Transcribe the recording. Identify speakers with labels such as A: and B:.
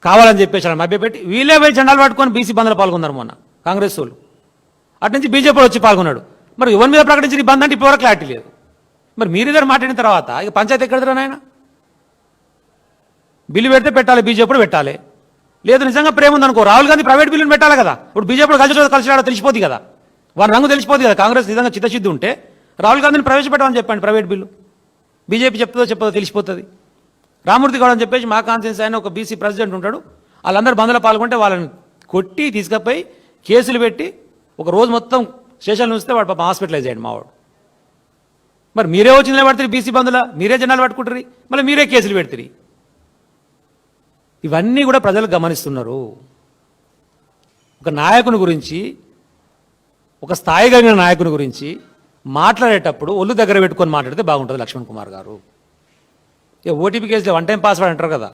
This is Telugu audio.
A: కావాలని చెప్పేసి మభ్యపెట్టి వీళ్ళే పోయి జెండాలు పట్టుకొని బీసీ బంద్లో పాల్గొన్నారు మొన్న కాంగ్రెస్ వాళ్ళు. అటు నుంచి బీజేపీ వచ్చి పాల్గొన్నాడు. మరి ఎవరి మీద ప్రకటించిన ఈ బంద్ అంటే ఇప్పుడు క్లారిటీ లేదు. మరి మీరిద్దరు మాట్లాడిన తర్వాత ఇక పంచాయతీ ఎక్కడరా నాయన? బిల్లు పెడితే పెట్టాలి, బీజేపీ పెట్టాలి. లేదు నిజంగా ప్రేమ ఉందనుకో రాహుల్ గాంధీ ప్రైవేట్ బిల్లుని పెట్టాలి కదా. ఇప్పుడు బీజేపీ కలిసి తెలిసిపోతుంది కదా, వారి రంగు తెలిసిపోతుంది కదా. కాంగ్రెస్ నిజంగా చిత్తశుద్ధి ఉంటే రాహుల్ గాంధీని ప్రవేశపెట్టమని చెప్పండి ప్రైవేట్ బిల్లు. బీజేపీ చెప్పదో తెలిసిపోతుంది. రామూర్తి గౌడ్ అని చెప్పేసి మా కాన్ఫరెన్స్ ఆయన ఒక బీసీ ప్రెసిడెంట్ ఉంటాడు. వాళ్ళందరూ బంద్లో పాల్గొంటే వాళ్ళని కొట్టి తీసుకుపోయి కేసులు పెట్టి ఒక రోజు మొత్తం స్టేషన్లు ఉంచితే వాడు పాపం హాస్పిటలైజ్ అయ్యాడు మావాడు. మరి మీరే వచ్చి నిలబడతారు బీసీ బంద్లో, మీరే జనాలు పట్టుకుంటారు, మళ్ళీ మీరే కేసులు పెడతారు. ఇవన్నీ కూడా ప్రజలు గమనిస్తున్నారు. ఒక నాయకుని గురించి, ఒక స్థాయి కలిగిన నాయకుని గురించి మాట్లాడేటప్పుడు ఒళ్ళు దగ్గర పెట్టుకొని మాట్లాడితే బాగుంటుంది. లక్ష్మణ్ కుమార్ గారు ఓటీపీ కేసులో 1 టైం పాస్వర్డ్ అంటారు కదా.